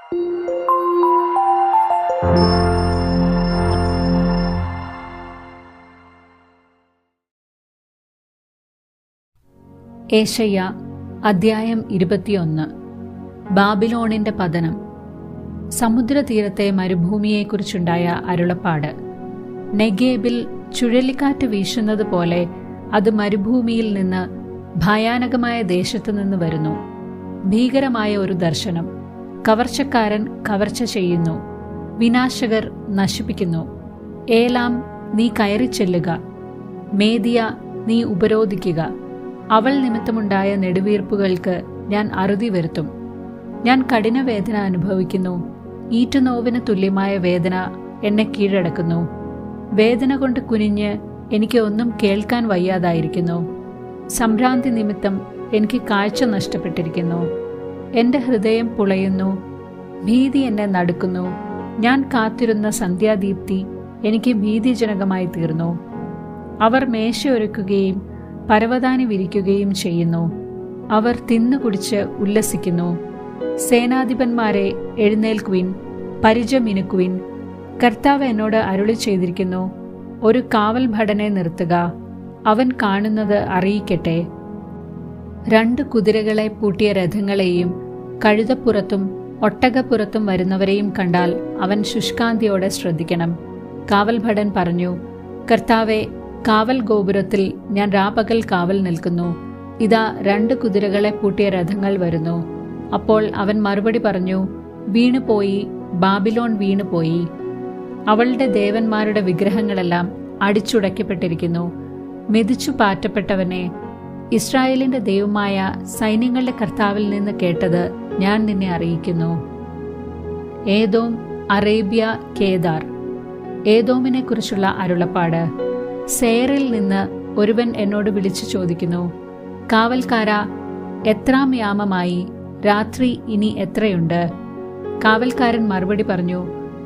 ഏശയ്യ അദ്ധ്യായം 21. ബാബിലോണിന്റെ പതനം. സമുദ്രതീരത്തെ മരുഭൂമിയെക്കുറിച്ചുണ്ടായ അരുളപ്പാട്. നെഗേബിൽ ചുഴലിക്കാറ്റ് വീശുന്നത് പോലെ അത് മരുഭൂമിയിൽ നിന്ന്, ഭയാനകമായ ദേശത്തു നിന്ന് വരുന്നു. ഭീകരമായ ഒരു ദർശനം. കവർച്ചക്കാരൻ കവർച്ച ചെയ്യുന്നു, വിനാശകർ നശിപ്പിക്കുന്നു. ഏലാം, നീ കയറിച്ചെല്ലുക. മേദിയ, നീ ഉപരോധിക്കുക. അവൾ നിമിത്തമുണ്ടായ നെടുവീർപ്പുകൾക്ക് ഞാൻ അറുതി വരുത്തും. ഞാൻ കഠിനവേദന അനുഭവിക്കുന്നു. ഈറ്റുനോവിന് തുല്യമായ വേദന എന്നെ കീഴടക്കുന്നു. വേദന കൊണ്ട് കുനിഞ്ഞ് എനിക്ക് ഒന്നും കേൾക്കാൻ വയ്യാതായിരിക്കുന്നു. സംഭ്രാന്തി നിമിത്തം എനിക്ക് കാഴ്ച നഷ്ടപ്പെട്ടിരിക്കുന്നു. എൻ്റെ ഹൃദയം പുളയുന്നു. ഭീതി എന്നെ നടുക്കുന്നു. ഞാൻ കാത്തിരുന്ന സന്ധ്യാദീപ്തി എനിക്ക് ഭീതിജനകമായി തീർന്നു. അവർ മേശയൊരുക്കുകയും പരവതാനി വിരിക്കുകയും ചെയ്യുന്നു. അവർ തിന്നുകുടിച്ച് ഉല്ലസിക്കുന്നു. സേനാധിപന്മാരെ, എഴുന്നേൽക്കുവിൻ, പരിചമിനുക്കുവിൻ. കർത്താവ് എന്നോട് അരുളി ചെയ്തിരിക്കുന്നു, ഒരു കാവൽ ഭടനെ നിർത്തുക, അവൻ കാണുന്നത് അറിയിക്കട്ടെ. 2 കുതിരകളെ പൂട്ടിയ രഥങ്ങളെയും കഴുതപ്പുറത്തും ഒട്ടകപ്പുറത്തും വരുന്നവരെയും കണ്ടാൽ അവൻ ശുഷ്കാന്തിയോടെ ശ്രദ്ധിക്കണം. കാവൽ ഭടൻ പറഞ്ഞു, കർത്താവെ, കാവൽ ഗോപുരത്തിൽ ഞാൻ രാപകൽ കാവൽ നിൽക്കുന്നു. ഇതാ 2 കുതിരകളെ പൂട്ടിയ രഥങ്ങൾ വരുന്നു. അപ്പോൾ അവൻ മറുപടി പറഞ്ഞു, വീണുപോയി, ബാബിലോൺ വീണുപോയി. അവളുടെ ദേവന്മാരുടെ വിഗ്രഹങ്ങളെല്ലാം അടിച്ചുടയ്ക്കപ്പെട്ടിരിക്കുന്നു. മെതിച്ചു പാറ്റപ്പെട്ടവനെ, ഇസ്രായേലിന്റെ ദൈവമായ സൈന്യങ്ങളുടെ കർത്താവിൽ നിന്ന് കേട്ടത് ഞാൻ നിന്നെ അറിയിക്കുന്നു. ഏദോം, അറേബ്യ, കേദാർ. ഏദോമിനെ കുറിച്ചുള്ള അരുളപ്പാട്. സേറിൽ നിന്ന് ഒരുവൻ എന്നോട് വിളിച്ചു ചോദിക്കുന്നു, കാവൽക്കാരാ, എത്രാം യാമമായി? രാത്രി ഇനി എത്രയുണ്ട്? കാവൽക്കാരൻ മറുപടി പറഞ്ഞു,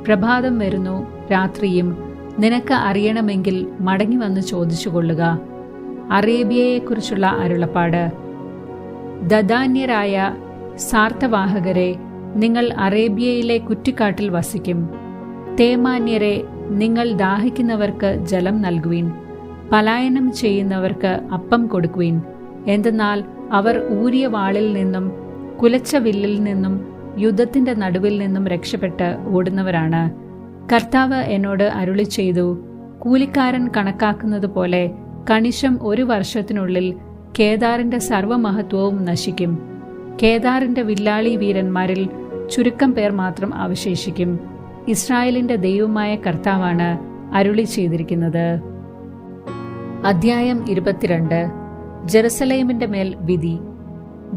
പ്രഭാതം വരുന്നു, രാത്രിയും. നിനക്ക് അറിയണമെങ്കിൽ മടങ്ങി വന്ന് ചോദിച്ചുകൊള്ളുക. അറേബ്യയെക്കുറിച്ചുള്ള അരുളപ്പാട്. ദദാന്യരായ സാർത്ഥവാഹകരെ, നിങ്ങൾ അറേബ്യയിലെ കുറ്റിക്കാട്ടിൽ വസിക്കും. തേമാന്യരെ, നിങ്ങൾ ദാഹിക്കുന്നവർക്ക് ജലം നൽകുവിൻ. പലായനം ചെയ്യുന്നവർക്ക് അപ്പം കൊടുക്കുവിൻ. എന്തെന്നാൽ അവർ ഊരിയ വാളിൽ നിന്നും കുലച്ച വില്ലിൽ നിന്നും യുദ്ധത്തിന്റെ നടുവിൽ നിന്നും രക്ഷപ്പെട്ട് ഓടുന്നവരാണ്. കർത്താവ് എന്നോട് അരുളി ചെയ്തു, കൂലിക്കാരൻ കണക്കാക്കുന്നത് പോലെ കണിശം 1 വർഷത്തിനുള്ളിൽ കേദാറിന്റെ സർവ്വമഹത്വവും നശിക്കും. കേദാറിന്റെ വില്ലാളി വീരന്മാരിൽ ചുരുക്കം പേർ മാത്രം അവശേഷിക്കും. ഇസ്രായേലിന്റെ ദൈവമായ കർത്താവാണ് അരുളി ചെയ്തിരിക്കുന്നത്. അദ്ധ്യായം 22. ജെറുസലേമിന്റെ മേൽ വിധി.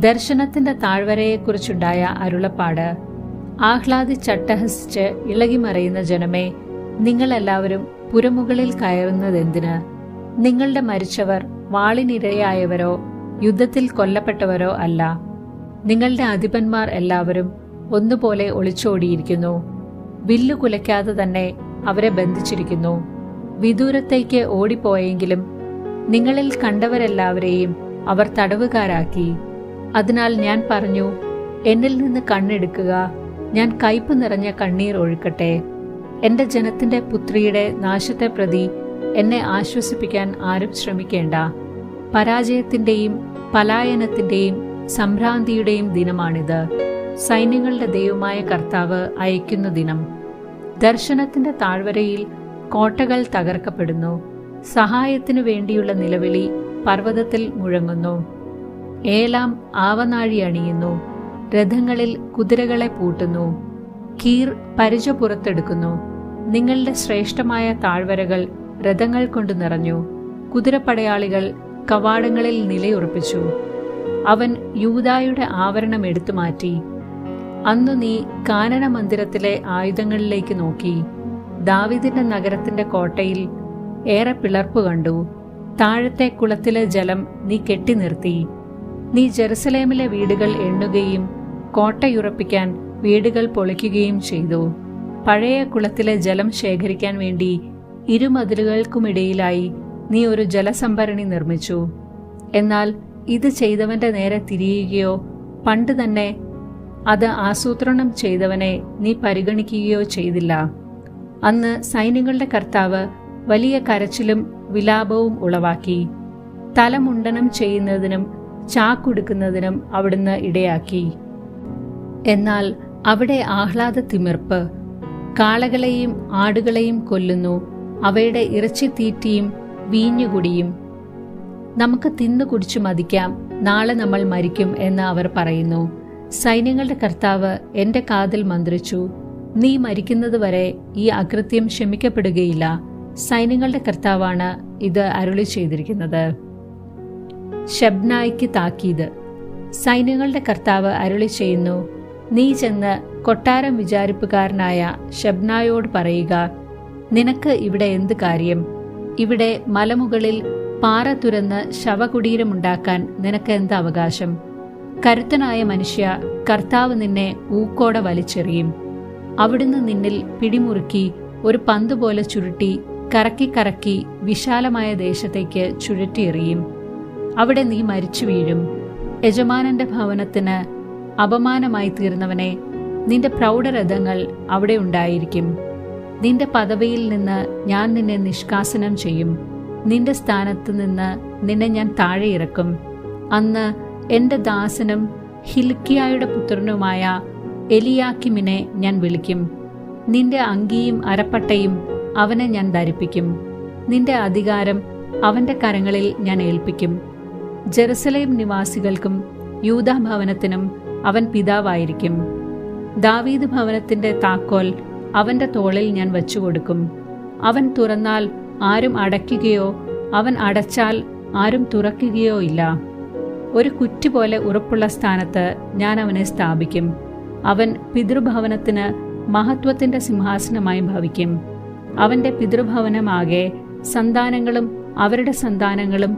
ദർശനത്തിന്റെ താഴ്വരയെക്കുറിച്ചുണ്ടായ അരുളപ്പാട്. ആഹ്ലാദിച്ചട്ടഹസിച്ച് ഇളകിമറിയുന്ന ജനമേ, നിങ്ങളെല്ലാവരും പുരമുകളിൽ കയറുന്നതെന്തിന്? നിങ്ങളുടെ മരിച്ചവർ വാളിനിരയായവരോ യുദ്ധത്തിൽ കൊല്ലപ്പെട്ടവരോ അല്ല. നിങ്ങളുടെ അധിപന്മാർ എല്ലാവരും ഒന്നുപോലെ ഒളിച്ചോടിയിരിക്കുന്നു. വില്ലു കുലയ്ക്കാതെ തന്നെ അവരെ ബന്ധിച്ചിരിക്കുന്നു. വിദൂരത്തേക്ക് ഓടിപ്പോയെങ്കിലും നിങ്ങളിൽ കണ്ടവരെല്ലാവരെയും അവർ തടവുകാരാക്കി. അതിനാൽ ഞാൻ പറഞ്ഞു, എന്നിൽ നിന്ന് കണ്ണെടുക്കുക, ഞാൻ കയ്പ് നിറഞ്ഞ കണ്ണീർ ഒഴുക്കട്ടെ. എന്റെ ജനത്തിന്റെ പുത്രിയുടെ നാശത്തെ പ്രതി എന്നെ ആശ്വസിപ്പിക്കാൻ ആരും ശ്രമിക്കേണ്ട. പരാജയത്തിന്റെയും പലായനത്തിന്റെയും സംഭ്രാന്തിയുടെയും ദിനമാണിത്. സൈന്യങ്ങളുടെ ദൈവമായ കർത്താവ് അയക്കുന്ന ദിനം. ദർശനത്തിന്റെ താഴ്വരയിൽ കോട്ടകൾ തകർക്കപ്പെടുന്നു. സഹായത്തിനു വേണ്ടിയുള്ള നിലവിളി പർവ്വതത്തിൽ മുഴങ്ങുന്നു. ഏലാം ആവനാഴി അണിയുന്നു. രഥങ്ങളിൽ കുതിരകളെ പൂട്ടുന്നു. കീർ പരിച പുറത്തെടുക്കുന്നു. നിങ്ങളുടെ ശ്രേഷ്ഠമായ താഴ്വരകൾ രഥങ്ങൾ കൊണ്ട് നിറഞ്ഞു. കുതിരപ്പടയാളികൾ കവാടങ്ങളിൽ നിലയുറപ്പിച്ചു. അവൻ യൂദായുടെ ആവരണം എടുത്തുമാറ്റി. അന്നു നീ കാനന മന്ദിരത്തിലെ ആയുധങ്ങളിലേക്ക് നോക്കി. ദാവീദിന്റെ നഗരത്തിന്റെ കോട്ടയിൽ ഏറെ പിളർപ്പ് കണ്ടു. താഴത്തെ കുളത്തിലെ ജലം നീ കെട്ടി നിർത്തി. നീ ജെറുസലേമിലെ വീടുകൾ എണ്ണുകയും കോട്ടയുറപ്പിക്കാൻ വീടുകൾ പൊളിക്കുകയും ചെയ്തു. പഴയ കുളത്തിലെ ജലം ശേഖരിക്കാൻ വേണ്ടി ഇരുമതിലുകൾക്കുമിടയിലായി നീ ഒരു ജലസംഭരണി നിർമ്മിച്ചു. എന്നാൽ ഇത് ചെയ്തവന്റെ നേരെ തിരിയുകയോ പണ്ട് തന്നെ അത് ആസൂത്രണം ചെയ്തവനെ നീ പരിഗണിക്കുകയോ ചെയ്തില്ല. അന്ന് സൈന്യങ്ങളുടെ കർത്താവ് വലിയ കരച്ചിലും വിലാപവും ഉളവാക്കി. തലമുണ്ടനം ചെയ്യുന്നതിനും ചാക്കുടുക്കുന്നതിനും അവിടുന്ന് ഇടയാക്കി. എന്നാൽ അവിടെ ആഹ്ലാദത്തിമിർപ്പ്. കാളകളെയും ആടുകളെയും കൊല്ലുന്നു, അവയുടെ ഇറച്ചി തീറ്റിയും വീഞ്ഞുകുടിയും. നമുക്ക് തിന്നു കുടിച്ചു മതിക്കാം, നാളെ നമ്മൾ മരിക്കും എന്ന് അവർ പറയുന്നു. സൈന്യങ്ങളുടെ കർത്താവ് എന്റെ കാതിൽ മന്ത്രിച്ചു, നീ മരിക്കുന്നതുവരെ ഈ അകൃത്യം ക്ഷമിക്കപ്പെടുകയില്ല. സൈന്യങ്ങളുടെ കർത്താവാണ് ഇത് അരുളി ചെയ്തിരിക്കുന്നത്. ശബ്നായ്ക്ക് താക്കീത്. സൈന്യങ്ങളുടെ കർത്താവ് അരുളി ചെയ്യുന്നു, നീ ചെന്ന് കൊട്ടാരം വിചാരിപ്പുകാരനായ ശബ്നായോട് പറയുക, നിനക്ക് ഇവിടെ എന്ത് കാര്യം? ഇവിടെ മലമുകളിൽ പാറ തുരന്ന് ശവകുടീരമുണ്ടാക്കാൻ നിനക്ക് എന്ത് അവകാശം? കരുത്തനായ മനുഷ്യ, കർത്താവ് നിന്നെ ഊക്കോടെ വലിച്ചെറിയും. അവിടുന്ന് നിന്നിൽ പിടിമുറുക്കി ഒരു പന്തുപോലെ ചുരുട്ടി കറക്കി കറക്കി വിശാലമായ ദേശത്തേക്ക് ചുഴറ്റിയെറിയും. അവിടെ നീ മരിച്ചു വീഴും. യജമാനന്റെ ഭവനത്തിന് അപമാനമായി തീർന്നവനെ, നിന്റെ പ്രൗഢരഥങ്ങൾ അവിടെ ഉണ്ടായിരിക്കും. നിന്റെ പദവിയിൽ നിന്ന് ഞാൻ നിന്നെ നിഷ്കാസനം ചെയ്യും. നിന്റെ സ്ഥാനത്ത് നിന്ന് നിന്നെ ഞാൻ താഴെ ഇറക്കും. അന്ന് എന്റെ ദാസനും ഹിൽക്കിയായുടെ പുത്രനുമായ എലിയാക്കിമിനെ ഞാൻ വിളിക്കും. നിന്റെ അങ്കിയും അരപ്പട്ടയും അവനെ ഞാൻ ധരിപ്പിക്കും. നിന്റെ അധികാരം അവന്റെ കരങ്ങളിൽ ഞാൻ ഏൽപ്പിക്കും. ജെറുസലേം നിവാസികൾക്കും യൂദാ ഭവനത്തിനും അവൻ പിതാവായിരിക്കും. ദാവീദ് ഭവനത്തിന്റെ താക്കോൽ അവന്റെ തോളിൽ ഞാൻ വച്ചുകൊടുക്കും. അവൻ തുറന്നാൽ ആരും അടയ്ക്കുകയോ അവൻ അടച്ചാൽ ആരും തുറക്കുകയോ ഇല്ല. ഒരു കുറ്റി പോലെ ഉറപ്പുള്ള സ്ഥാനത്ത് ഞാൻ അവനെ സ്ഥാപിക്കും. അവൻ പിതൃഭവനത്തിന് മഹത്വത്തിന്റെ സിംഹാസനമായി ഭവിക്കും. അവന്റെ പിതൃഭവനമാകെ സന്താനങ്ങളും അവരുടെ സന്താനങ്ങളും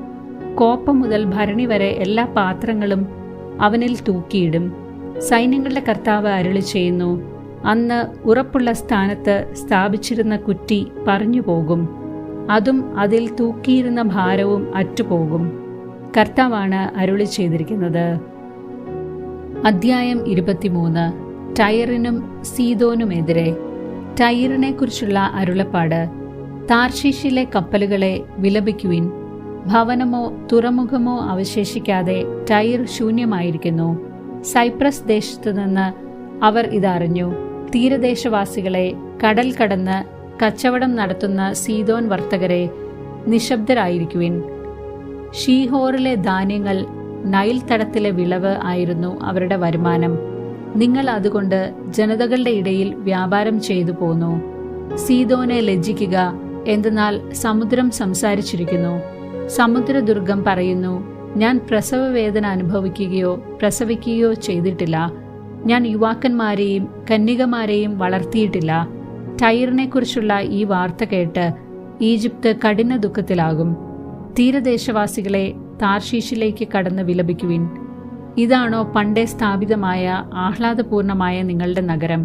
കോപ്പം മുതൽ ഭരണി വരെ എല്ലാ പാത്രങ്ങളും അവനിൽ തൂക്കിയിടും. സൈന്യങ്ങളുടെ കർത്താവ് അരുളി ചെയ്യുന്നു, അന്ന് ഉറപ്പുള്ള സ്ഥാനത്ത് സ്ഥാപിച്ചിരുന്ന കുറ്റി പറഞ്ഞു പോകും. അതും അതിൽ തൂക്കിയിരുന്ന ഭാരവും അറ്റുപോകും. കർത്താവാണ് അരുളി ചെയ്തിരിക്കുന്നത്. അധ്യായം 23. ടയറിനും സീദോനുമെതിരെ. ടയറിനെ കുറിച്ചുള്ള അരുളപ്പാട്. താർഷീഷിലെ കപ്പലുകളെ വിലപിക്കുവിൻ. ഭവനമോ തുറമുഖമോ അവശേഷിക്കാതെ ടയർ ശൂന്യമായിരിക്കുന്നു. സൈപ്രസ് ദേശത്തു നിന്ന് അവർ ഇതറിഞ്ഞു. തീരദേശവാസികളെ, കടൽ കടന്ന് കച്ചവടം നടത്തുന്ന സീദോൻ വർത്തകരെ, നിശബ്ദരായിരിക്കുവിൻ. ഷീഹോറിലെ ധാന്യങ്ങൾ നൈൽ തടത്തിലെ വിളവ് ആയിരുന്നു അവരുടെ വരുമാനം. നിങ്ങൾ അതുകൊണ്ട് ജനതകളുടെ ഇടയിൽ വ്യാപാരം ചെയ്തു പോന്നു. സീദോനെ ലജ്ജിക്കുക, എന്തെന്നാൽ സമുദ്രം സംസാരിച്ചിരിക്കുന്നു. സമുദ്രദുർഗം പറയുന്നു, ഞാൻ പ്രസവവേദന അനുഭവിക്കുകയോ പ്രസവിക്കുകയോ ചെയ്തിട്ടില്ല. ഞാൻ യുവാക്കന്മാരെയും കന്യകമാരെയും വളർത്തിയിട്ടില്ല. ടയറിനെ കുറിച്ചുള്ള ഈ വാർത്ത കേട്ട് ഈജിപ്ത് കഠിന ദുഃഖത്തിലാകും. തീരദേശവാസികളെ, താർഷീഷിലേക്ക് കടന്ന് വിലപിക്കുവിൻ. ഇതാണോ പണ്ടേ സ്ഥാപിതമായ ആഹ്ലാദപൂർണമായ നിങ്ങളുടെ നഗരം?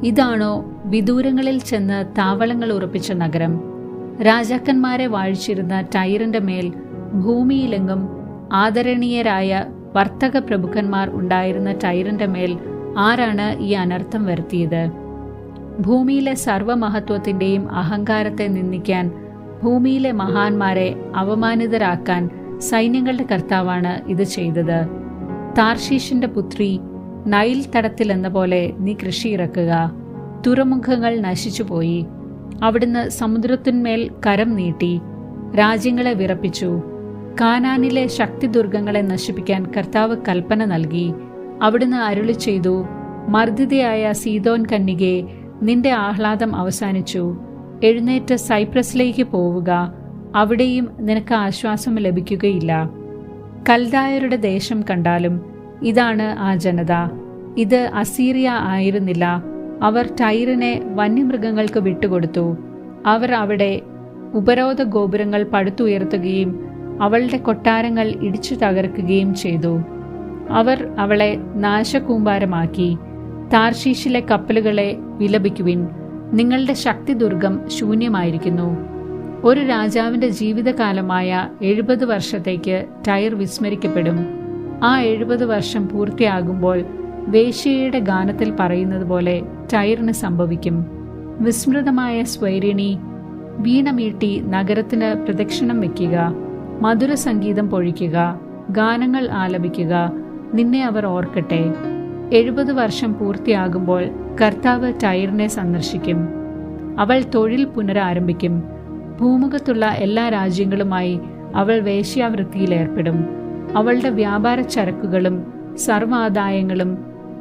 ഇതാണോ വിദൂരങ്ങളിൽ ചെന്ന് താവളങ്ങൾ ഉറപ്പിച്ച നഗരം? രാജാക്കന്മാരെ വാഴിച്ചിരുന്ന ടയറിന്റെ മേൽ ഭൂമിയിലെങ്ങും ആദരണീയരായ വർത്തക പ്രഭുക്കന്മാർ ഉണ്ടായിരുന്ന ടയറിന്റെ മേൽ ആരാണ് ഈ അനർത്ഥം വരുത്തിയത്? ഭൂമിയിലെ സർവമഹത്വത്തിന്റെയും അഹങ്കാരത്തെ നിന്ദിക്കാൻ, ഭൂമിയിലെ മഹാന്മാരെ അവമാനിതരാക്കാൻ സൈന്യങ്ങളുടെ കർത്താവാണ് ഇത് ചെയ്തത്. താർഷീഷിന്റെ പുത്രി, നൈൽ തടത്തിൽ എന്ന പോലെ നീ കൃഷി ഇറക്കുക. തുറമുഖങ്ങൾ നശിച്ചുപോയി. അവിടുന്ന് സമുദ്രത്തിന്മേൽ കരം നീട്ടി രാജ്യങ്ങളെ വിറപ്പിച്ചു. കാനാനിലെ ശക്തിദുർഗങ്ങളെ നശിപ്പിക്കാൻ കർത്താവ് കൽപ്പന നൽകി. അവിടുന്ന് അരുളി ചെയ്തു, മർദ്ദിതയായ സീദോൻ കന്യകേ, നിന്റെ ആഹ്ലാദം അവസാനിച്ചു. എഴുന്നേറ്റ് സൈപ്രസിലേക്ക് പോവുക. അവിടെയും നിനക്ക് ആശ്വാസം ലഭിക്കുകയില്ല. കൽദായരുടെ ദേശം കണ്ടാലും ഇതാണ് ആ ജനത. ഇത് അസീറിയ ആയിരുന്നില്ല. അവർ ടൈറിനെ വന്യമൃഗങ്ങൾക്ക് വിട്ടുകൊടുത്തു. അവർ അവിടെ ഉപരോധ ഗോപുരങ്ങൾ പടുത്തുയർത്തുകയും അവളുടെ കൊട്ടാരങ്ങൾ ഇടിച്ചു തകർക്കുകയും ചെയ്തു. അവർ അവളെ നാശകൂമ്പാരമാക്കി. താർഷീഷിലെ കപ്പലുകളെ വിലപിക്കുവിൻ. നിങ്ങളുടെ ശക്തിദുർഗം ശൂന്യമായിരിക്കുന്നു. ഒരു രാജാവിന്റെ ജീവിതകാലമായ 70 വർഷത്തേക്ക് ടയർ വിസ്മരിക്കപ്പെടും. ആ 70 വർഷം പൂർത്തിയാകുമ്പോൾ വേശ്യയുടെ ഗാനത്തിൽ പറയുന്നത് പോലെ ടൈറിന് സംഭവിക്കും. വിസ്മൃതമായ സ്വൈരിണി, വീണമീട്ടി നഗരത്തിന് പ്രദക്ഷിണം വയ്ക്കുക, മധുര സംഗീതം പൊഴിക്കുക, ഗാനങ്ങൾ ആലപിക്കുക, നിന്നെ അവർ ഓർക്കട്ടെ. 70 വർഷം പൂർത്തിയാകുമ്പോൾ കർത്താവ് ടൈറിനെ സന്ദർശിക്കും. അവൾ തൊഴിൽ പുനരാരംഭിക്കും. ഭൂമുഖത്തുള്ള എല്ലാ രാജ്യങ്ങളുമായി അവൾ വേശ്യാവൃത്തിയിലേർപ്പെടും. അവളുടെ വ്യാപാര ചരക്കുകളും സർവാദായങ്ങളും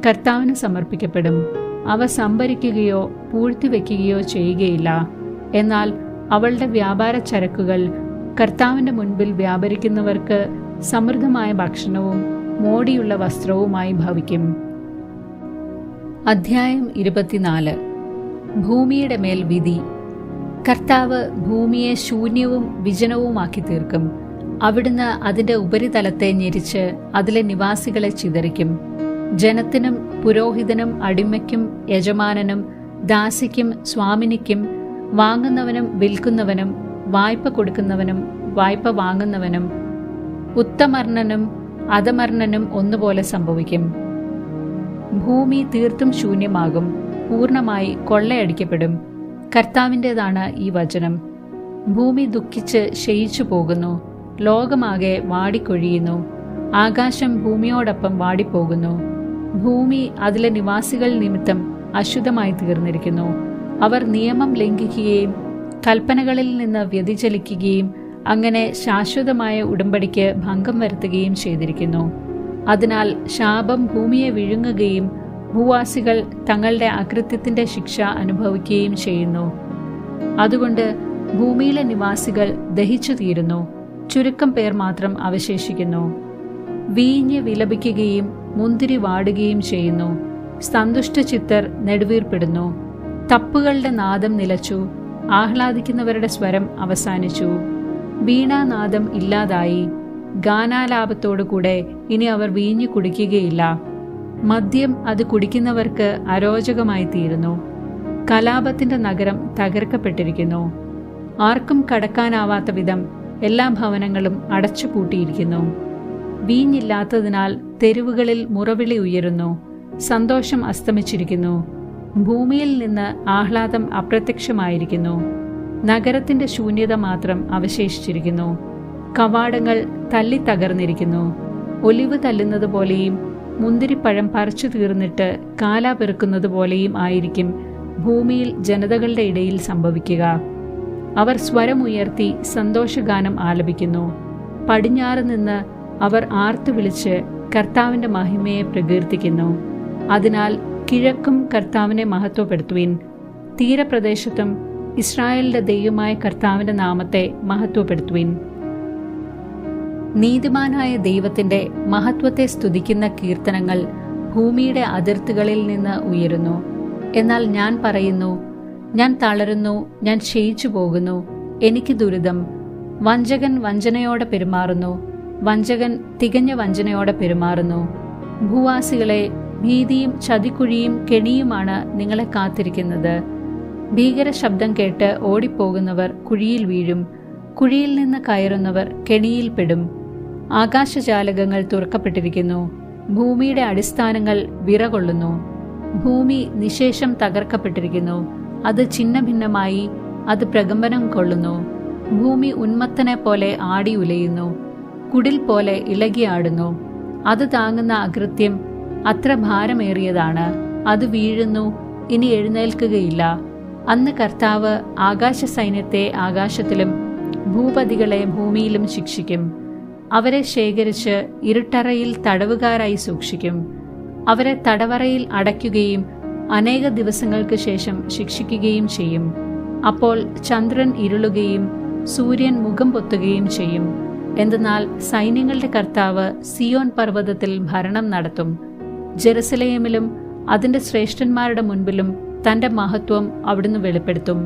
കർത്താവിന് സമർപ്പിക്കപ്പെടും. അവ സംഭരിക്കുകയോ പൂഴ്ത്തിവെക്കുകയോ ചെയ്യുകയില്ല. എന്നാൽ അവളുടെ വ്യാപാര ചരക്കുകൾ കർത്താവിൻ്റെ മുൻപിൽ വ്യാപരിക്കുന്നവർക്ക് സമൃദ്ധമായ ഭക്ഷണവും മോടിയുള്ള വസ്ത്രവുമായി ഭവിക്കും. അധ്യായം 24. ഭൂമിയുടെ മേൽ വിധി. കർത്താവ് ഭൂമിയെ ശൂന്യവും വിജനവുമാക്കി തീർക്കും. അവിടുന്ന് അതിൻ്റെ ഉപരിതലത്തെ ഞെരിച്ച് അതിലെ നിവാസികളെ ചിതറിക്കും. ജനത്തിനും പുരോഹിതനും അടിമയ്ക്കും യജമാനനും ദാസിക്കും സ്വാമിനിക്കും വാങ്ങുന്നവനും വിൽക്കുന്നവനും വായ്പ കൊടുക്കുന്നവനും വായ്പ വാങ്ങുന്നവനും ഉത്തമർണനും അധമർണനും ഒന്നുപോലെ സംഭവിക്കും. ഭൂമി തീർത്തും ശൂന്യമാകും, പൂർണ്ണമായി കൊള്ളയടിക്കപ്പെടും. കർത്താവിൻ്റെതാണ് ഈ വചനം. ഭൂമി ദുഃഖിച്ച് ക്ഷയിച്ചു പോകുന്നു, ലോകമാകെ വാടിക്കൊഴിയുന്നു. ആകാശം ഭൂമിയോടൊപ്പം വാടിപ്പോകുന്നു. ഭൂമി അതിലെ നിവാസികൾ നിമിത്തം അശുദ്ധമായി തീർന്നിരിക്കുന്നു. അവർ നിയമം ലംഘിക്കുകയും കൽപ്പനകളിൽ നിന്ന് വ്യതിചലിക്കുകയും അങ്ങനെ ശാശ്വതമായ ഉടമ്പടിക്ക് ഭംഗം വരുത്തുകയും ചെയ്തിരിക്കുന്നു. അതിനാൽ ശാപം ഭൂമിയെ വിഴുങ്ങുകയും ഭൂവാസികൾ തങ്ങളുടെ അകൃത്യത്തിന്റെ ശിക്ഷ അനുഭവിക്കുകയും ചെയ്യുന്നു. അതുകൊണ്ട് ഭൂമിയിലെ നിവാസികൾ ദഹിച്ചു തീരുന്നു, ചുരുക്കം പേർ മാത്രം അവശേഷിക്കുന്നു. വീഞ്ഞ് വിലപിക്കുകയും മുന്തിരി വാടുകയും ചെയ്യുന്നു. സന്തുഷ്ട ചിത്തർ നെടുവീർപ്പിടുന്നു. തപ്പുകളുടെ നാദം നിലച്ചു, ആഹ്ലാദിക്കുന്നവരുടെ സ്വരം അവസാനിച്ചു. വീണാനാദം ഇല്ലാതായി. ഗാനാലാപത്തോടുകൂടെ ഇനി അവർ വീഞ്ഞു കുടിക്കുകയില്ല. മദ്യം അത് കുടിക്കുന്നവർക്ക് അരോചകമായി തീരുന്നു. കലാപത്തിന്റെ നഗരം തകർക്കപ്പെട്ടിരിക്കുന്നു. ആർക്കും കടക്കാനാവാത്ത വിധം എല്ലാ ഭവനങ്ങളും അടച്ചുപൂട്ടിയിരിക്കുന്നു. വീഞ്ഞില്ലാത്തതിനാൽ തെരുവുകളിൽ മുറവിളി ഉയരുന്നു. സന്തോഷം അസ്തമിച്ചിരിക്കുന്നു. ഭൂമിയിൽ നിന്ന് ആഹ്ലാദം അപ്രത്യക്ഷമായിരിക്കുന്നു. നഗരത്തിന്റെ ശൂന്യത മാത്രം അവശേഷിച്ചിരിക്കുന്നു. കവാടങ്ങൾ തല്ലി തകർന്നിരിക്കുന്നു. ഒലിവ് തല്ലുന്നത് പോലെയും മുന്തിരിപ്പഴം പറിച്ചു തീർന്നിട്ട് കാല പെറുക്കുന്നത് പോലെയും ആയിരിക്കും ഭൂമിയിൽ ജനതകളുടെ ഇടയിൽ സംഭവിക്കുക. അവർ സ്വരമുയർത്തി സന്തോഷഗാനം ആലപിക്കുന്നു. പടിഞ്ഞാറ് നിന്ന് അവർ ആർത്തു വിളിച്ച് കർത്താവിന്റെ മഹിമയെ പ്രകീർത്തിക്കുന്നു. അതിനാൽ കിഴക്കും കർത്താവിനെ മഹത്വപ്പെടുത്തുവിൻ. തീരപ്രദേശത്തും ഇസ്രായേലിന്റെ ദൈവമായ കർത്താവിന്റെ നാമത്തെ മഹത്വപ്പെടുത്തുവിൻ. നീതിമാനായ ദൈവത്തിന്റെ മഹത്വത്തെ സ്തുതിക്കുന്ന കീർത്തനങ്ങൾ ഭൂമിയുടെ അതിർത്തികളിൽ നിന്ന് ഉയരുന്നു. എന്നാൽ ഞാൻ പറയുന്നു, ഞാൻ തളരുന്നു, ഞാൻ ക്ഷയിച്ചു പോകുന്നു, എനിക്ക് ദുരിതം. വഞ്ചകൻ വഞ്ചനയോടെ പെരുമാറുന്നു, വഞ്ചകൻ തികഞ്ഞ വഞ്ചനയോടെ പെരുമാറുന്നു. ഭൂവാസികളെ, ഭീതിയും ചതിക്കുഴിയും കെണിയുമാണ് നിങ്ങളെ കാത്തിരിക്കുന്നത്. ഭീകര ശബ്ദം കേട്ട് ഓടിപ്പോകുന്നവർ കുഴിയിൽ വീഴും. കുഴിയിൽ നിന്ന് കയറുന്നവർ കെണിയിൽപ്പെടും. ആകാശജാലകങ്ങൾ തുറക്കപ്പെട്ടിരിക്കുന്നു. ഭൂമിയുടെ അടിസ്ഥാനങ്ങൾ വിറകൊള്ളുന്നു. ഭൂമി നിശേഷം തകർക്കപ്പെട്ടിരിക്കുന്നു. അത് ഛിന്നഭിന്നമായി, അത് പ്രകമ്പനം കൊള്ളുന്നു. ഭൂമി ഉന്മത്തനെ പോലെ ആടി ഉലയുന്നു, കുടിൽ പോലെ ഇളകിയാടുന്നു. അത് താങ്ങുന്ന അകൃത്യം അത്ര ഭാരമേറിയതാണ്. അത് വീഴുന്നു, ഇനി എഴുന്നേൽക്കുകയില്ല. അന്ന് കർത്താവ് ആകാശ സൈന്യത്തെ ആകാശത്തിലും ഭൂപതികളെ ഭൂമിയിലും ശിക്ഷിക്കും. അവരെ ശേഖരിച്ച് ഇരുട്ടറയിൽ തടവുകാരായി സൂക്ഷിക്കും. അവരെ തടവറയിൽ അടയ്ക്കുകയും അനേക ദിവസങ്ങൾക്ക് ശേഷം ശിക്ഷിക്കുകയും ചെയ്യും. അപ്പോൾ ചന്ദ്രൻ ഇരുളുകയും സൂര്യൻ മുഖം പൊത്തുകയും ചെയ്യും. എന്തെന്നാൽ സൈന്യങ്ങളുടെ കർത്താവ് സിയോൻ പർവ്വതത്തിൽ ഭരണം നടത്തും. ജെറുസലേമിലും അതിന്റെ ശ്രേഷ്ഠന്മാരുടെ മുൻപിലും തന്റെ മഹത്വം അവിടുന്ന് വെളിപ്പെടുത്തും.